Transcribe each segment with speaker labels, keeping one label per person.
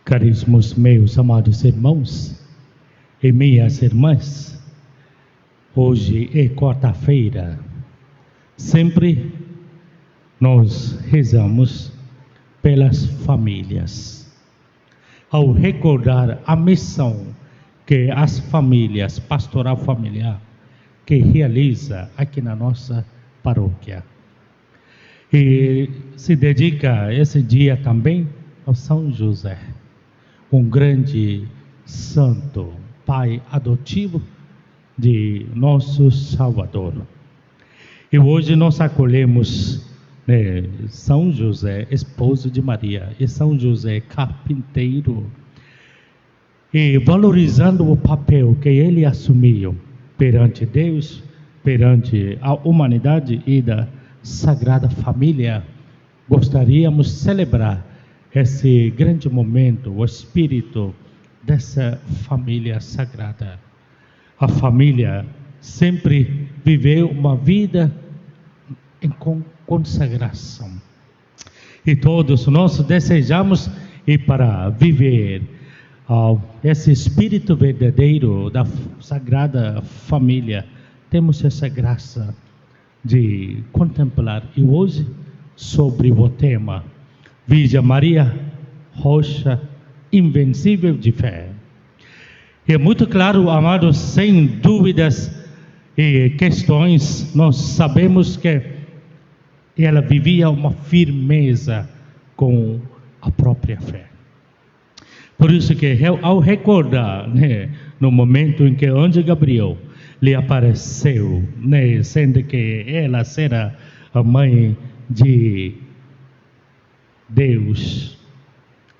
Speaker 1: Caríssimos meus amados irmãos e minhas irmãs, hoje é quarta-feira. Sempre nós rezamos pelas famílias, ao recordar a missão que as famílias, pastoral familiar, que realiza aqui na nossa paróquia. E se dedica esse dia também ao São José, um grande santo, pai adotivo de nosso Salvador. E hoje nós acolhemos São José, esposo de Maria, e São José, carpinteiro, e valorizando o papel que ele assumiu perante Deus, perante a humanidade e da Sagrada Família, gostaríamos de celebrar esse grande momento, o espírito dessa família sagrada. A família sempre viveu uma vida em consagração. E todos nós desejamos ir para viver esse espírito verdadeiro da Sagrada Família. Temos essa graça de contemplar. E hoje, sobre o tema Virgem Maria, rocha invencível de fé. É muito claro, amados, sem dúvidas e questões, nós sabemos que ela vivia uma firmeza com a própria fé. Por isso que ao recordar, no momento em que o anjo Gabriel lhe apareceu, sendo que ela será a mãe de Deus.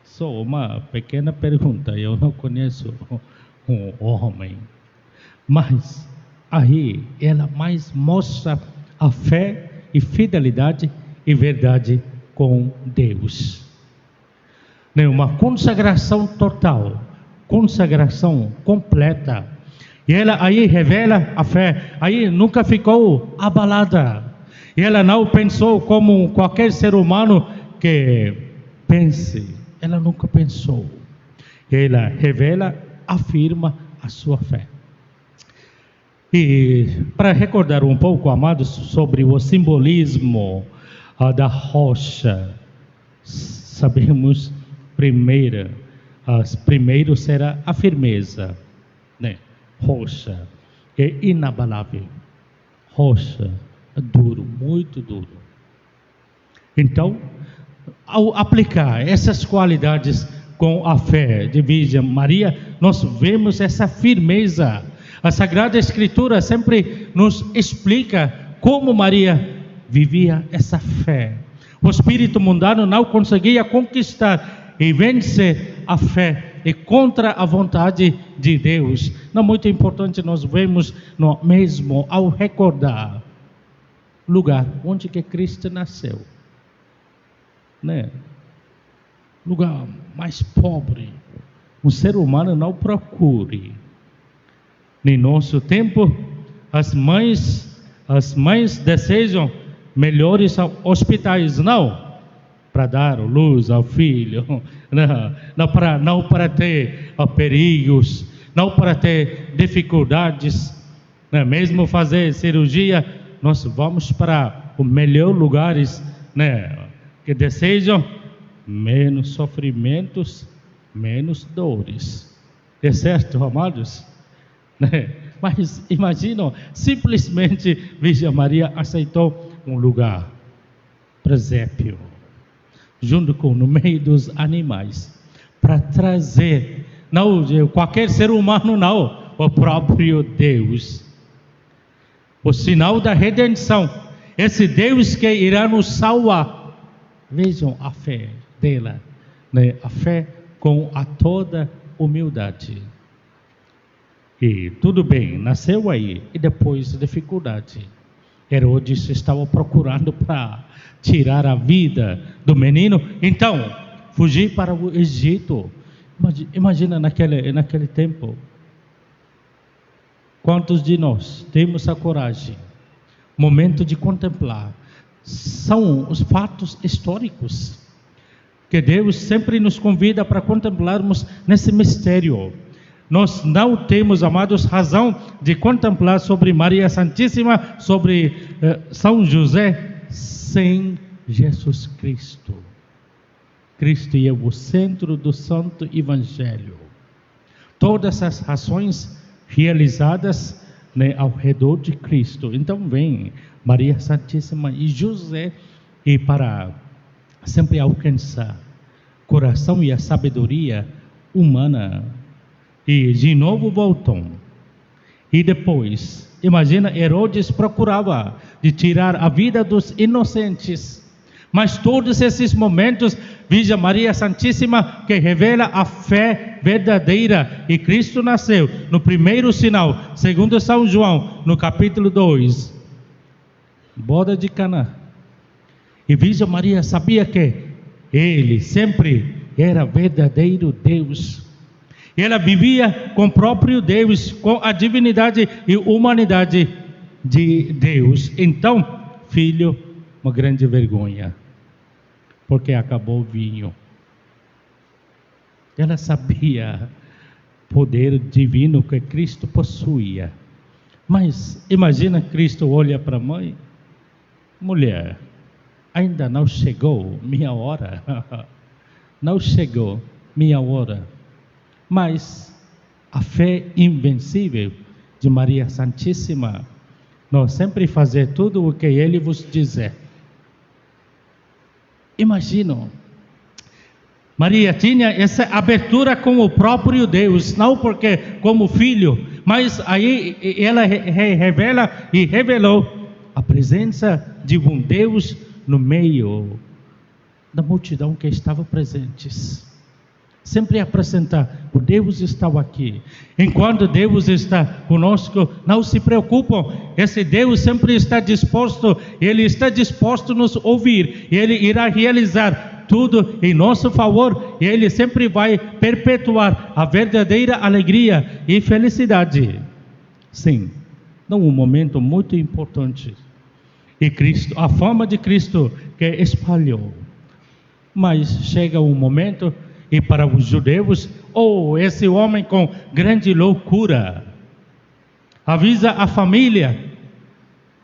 Speaker 1: Só uma pequena pergunta, eu não conheço um homem, mas aí ela mais mostra a fé e fidelidade e verdade com Deus. Uma consagração total, consagração completa. E ela aí revela a fé, aí nunca ficou abalada. E ela não pensou como qualquer ser humano que pense. Ela nunca pensou. Ela revela, afirma a sua fé. E para recordar um pouco, amados, sobre o simbolismo da rocha, sabemos primeiro será a firmeza, rocha é inabalável, rocha é duro, muito duro. Então, ao aplicar essas qualidades com a fé de Virgem Maria, nós vemos essa firmeza. A Sagrada Escritura sempre nos explica como Maria vivia essa fé. O espírito mundano não conseguia conquistar e vencer a fé e contra a vontade de Deus. Não, muito importante, nós vemos mesmo ao recordar o lugar onde que Cristo nasceu. Lugar mais pobre, um ser humano não procure. Em nosso tempo, as mães desejam melhores hospitais, não para dar luz ao filho, não para ter perigos, não para ter dificuldades, mesmo fazer cirurgia, nós vamos para os melhores lugares, que desejam menos sofrimentos, menos dores. É certo, amados? Mas imaginam, simplesmente Virgem Maria aceitou um lugar, presépio, junto com no meio dos animais, para trazer, não qualquer ser humano, não, o próprio Deus, o sinal da redenção, esse Deus que irá nos salvar. Vejam a fé dela, a fé com a toda humildade. E tudo bem, nasceu aí, e depois dificuldade. Herodes estava procurando para tirar a vida do menino, então fugir para o Egito. Imagina naquele tempo. Quantos de nós temos a coragem, momento de contemplar, são os fatos históricos que Deus sempre nos convida para contemplarmos nesse mistério. Nós não temos, amados, razão de contemplar sobre Maria Santíssima, sobre São José, sem Jesus Cristo. Cristo é o centro do Santo Evangelho. Todas as ações realizadas, né, ao redor de Cristo. Então vem Maria Santíssima e José, e para sempre alcançar o coração e a sabedoria humana. E de novo voltam. E depois, imagina, Herodes procurava de tirar a vida dos inocentes. Mas todos esses momentos, veja Maria Santíssima que revela a fé verdadeira. E Cristo nasceu no primeiro sinal, segundo São João, no capítulo 2. Boda de Caná. E veja, Maria sabia que Ele sempre era verdadeiro Deus. Ela vivia com o próprio Deus, com a divindade e humanidade de Deus. Então, filho, uma grande vergonha, porque acabou o vinho. Ela sabia o poder divino que Cristo possuía. Mas imagina, Cristo olha para a mãe: mulher, ainda não chegou minha hora. Não chegou minha hora. Mas a fé invencível de Maria Santíssima, nós sempre fazer tudo o que Ele vos dizer. Imaginam, Maria tinha essa abertura com o próprio Deus, não porque como filho, mas aí ela revela e revelou a presença de um Deus no meio da multidão que estava presentes. Sempre apresentar, o Deus está aqui. Enquanto Deus está conosco, não se preocupam. Esse Deus sempre está disposto, Ele está disposto a nos ouvir. Ele irá realizar tudo em nosso favor. Ele sempre vai perpetuar a verdadeira alegria e felicidade. Sim, num momento muito importante. E Cristo, a fama de Cristo que espalhou. Mas chega um momento, e para os judeus, esse homem com grande loucura, avisa a família,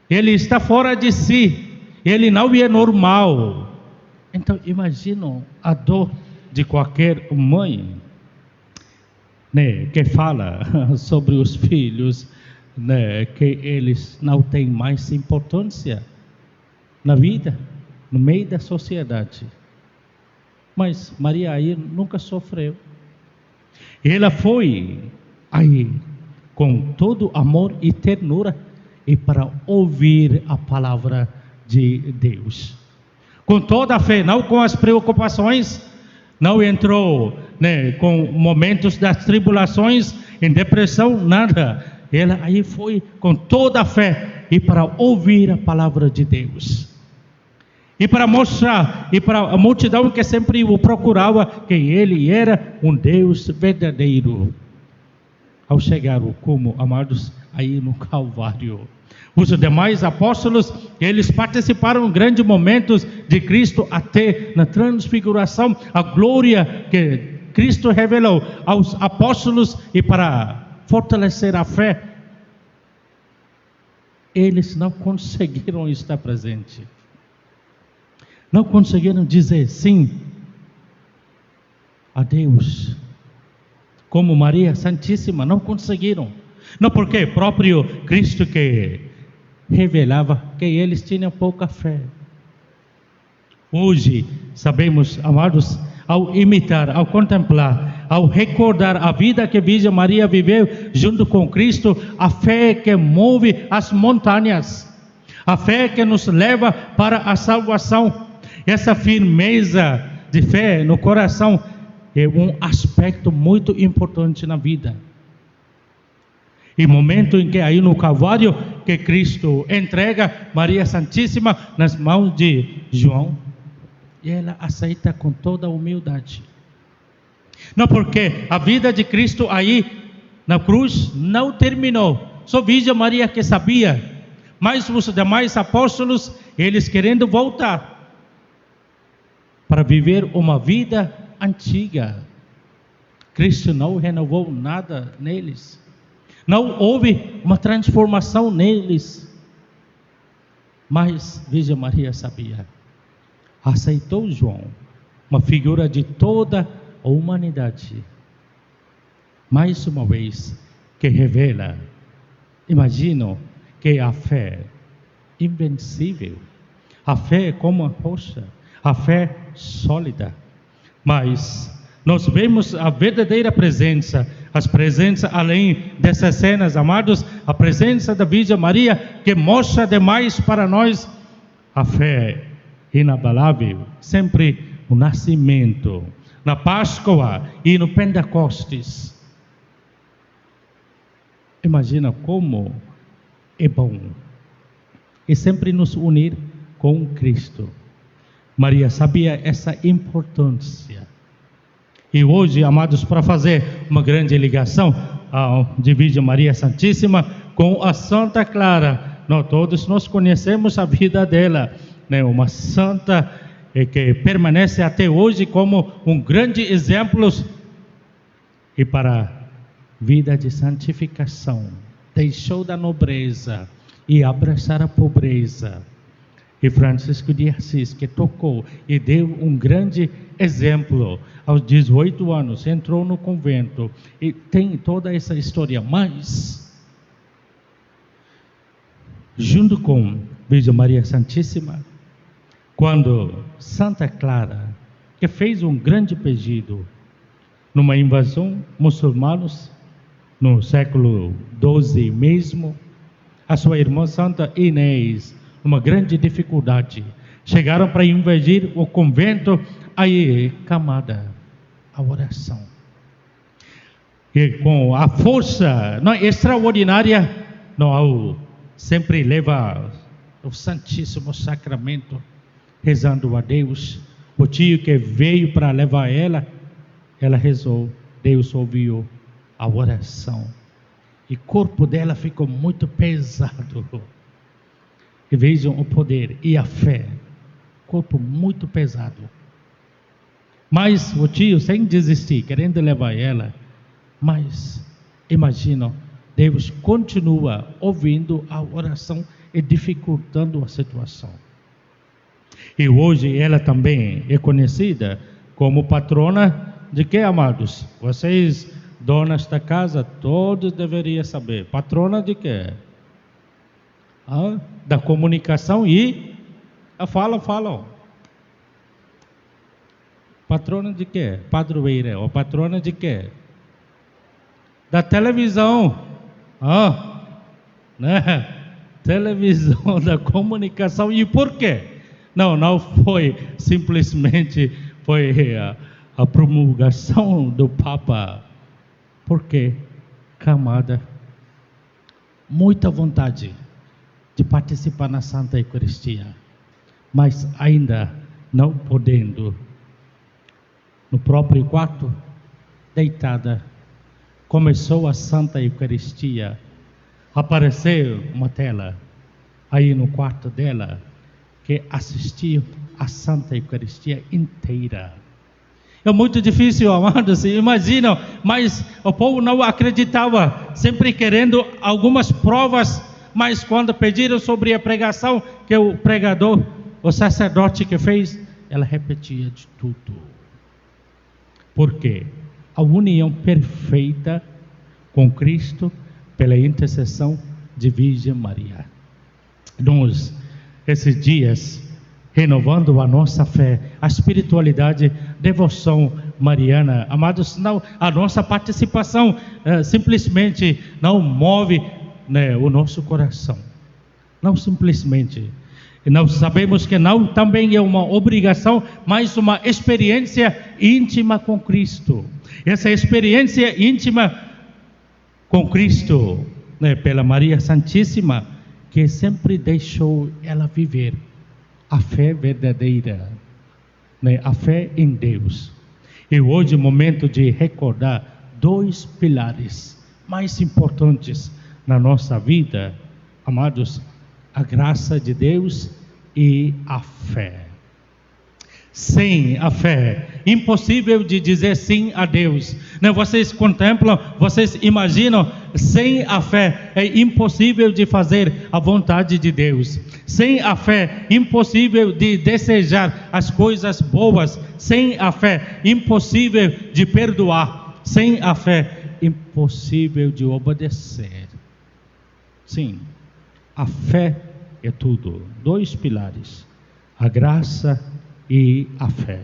Speaker 1: ele está fora de si, ele não é normal. Então imaginam a dor de qualquer mãe, né, que fala sobre os filhos, né, que eles não têm mais importância na vida, no meio da sociedade. Mas Maria aí nunca sofreu. Ela foi aí com todo amor e ternura e para ouvir a palavra de Deus. Com toda a fé, não com as preocupações, não entrou, né, com momentos das tribulações, em depressão, nada. Ela aí foi com toda a fé e para ouvir a palavra de Deus. E para mostrar, e para a multidão que sempre o procurava, que Ele era um Deus verdadeiro. Ao chegar como, amados, aí no Calvário, os demais apóstolos, eles participaram em grandes momentos de Cristo, até na transfiguração, a glória que Cristo revelou aos apóstolos, e para fortalecer a fé, eles não conseguiram estar presentes. Não conseguiram dizer sim a Deus, como Maria Santíssima, não conseguiram. Não porque próprio Cristo que revelava que eles tinham pouca fé. Hoje, sabemos, amados, ao imitar, ao contemplar, ao recordar a vida que Virgem Maria viveu junto com Cristo, a fé que move as montanhas, a fé que nos leva para a salvação. Essa firmeza de fé no coração é um aspecto muito importante na vida. E momento em que aí no Calvário, que Cristo entrega Maria Santíssima nas mãos de João, e ela aceita com toda a humildade. Não porque a vida de Cristo aí na cruz não terminou. Só Virgem Maria que sabia. Mas os demais apóstolos, eles querendo voltar. para viver uma vida antiga. Cristo não renovou nada neles. Não houve uma transformação neles. Mas Virgem Maria sabia. Aceitou João, uma figura de toda a humanidade. Mais uma vez, que revela, imagino que a fé invencível, a fé como a rocha, a fé sólida. Mas nós vemos a verdadeira presença, as presenças além dessas cenas, amados, a presença da Virgem Maria, que mostra demais para nós a fé inabalável, sempre o nascimento, na Páscoa e no Pentecostes. Imagina como é bom e sempre nos unir com Cristo. Maria sabia essa importância. E hoje, amados, para fazer uma grande ligação de Virgem Maria Santíssima com a Santa Clara, todos nós conhecemos a vida dela, né? Uma santa que permanece até hoje como um grande exemplo e para vida de santificação, deixou da nobreza e abraçar a pobreza. E Francisco de Assis, que tocou e deu um grande exemplo, aos 18 anos, entrou no convento, e tem toda essa história, mas, junto com Virgem Maria Santíssima, quando Santa Clara, que fez um grande pedido, numa invasão muçulmanos, no século XII mesmo, a sua irmã Santa Inês, uma grande dificuldade, chegaram para invadir o convento, aí camada a oração. E com a força extraordinária, sempre leva o Santíssimo Sacramento, rezando a Deus. O tio que veio para levar ela rezou, Deus ouviu a oração. E o corpo dela ficou muito pesado. E vejam o poder e a fé. Corpo muito pesado. Mas o tio, sem desistir, querendo levar ela, mas imagina, Deus continua ouvindo a oração e dificultando a situação. E hoje ela também é conhecida como patrona de quê, amados? Vocês, donas da casa, todos deveriam saber. Patrona de quê? Da comunicação e falam. Patrona de quê? Padroeira. Ou patrona de quê? Da televisão. Né? Televisão, da comunicação. E por quê? Não foi simplesmente a promulgação do Papa. Por quê? Camada, muita vontade de participar na Santa Eucaristia, mas ainda não podendo. No próprio quarto, deitada, começou a Santa Eucaristia. Apareceu uma tela aí no quarto dela, que assistiu a Santa Eucaristia inteira. É muito difícil, amados, imaginam, mas o povo não acreditava, sempre querendo algumas provas, mas quando pediram sobre a pregação, que o pregador, o sacerdote que fez, ela repetia de tudo. Por quê? A união perfeita com Cristo pela intercessão de Virgem Maria. Nós, esses dias, renovando a nossa fé, a espiritualidade, devoção mariana, amados, não, a nossa participação simplesmente não move, né, o nosso coração. Não simplesmente. Nós sabemos que não também é uma obrigação, mas uma experiência íntima com Cristo. Essa experiência íntima com Cristo, né, pela Maria Santíssima, que sempre deixou ela viver a fé verdadeira, né, a fé em Deus. E hoje é o momento de recordar dois pilares mais importantes na nossa vida, amados, a graça de Deus e a fé. Sem a fé, impossível de dizer sim a Deus. Não, vocês contemplam, vocês imaginam, sem a fé é impossível de fazer a vontade de Deus. Sem a fé, impossível de desejar as coisas boas. Sem a fé, impossível de perdoar. Sem a fé, impossível de obedecer. Sim, a fé é tudo. 2 pilares: a graça e a fé.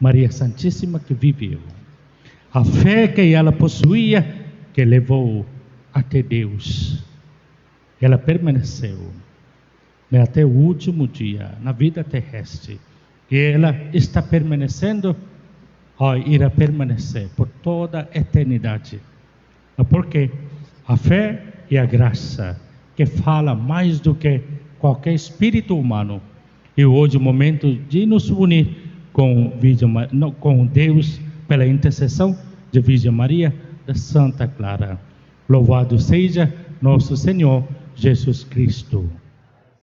Speaker 1: Maria Santíssima que viveu, a fé que ela possuía, que levou até Deus. Ela permaneceu até o último dia na vida terrestre, e ela está permanecendo, irá permanecer por toda a eternidade. Porque a fé e a graça, que fala mais do que qualquer espírito humano. E hoje é o momento de nos unir com Deus pela intercessão de Virgem Maria de Santa Clara. Louvado seja nosso Senhor Jesus Cristo.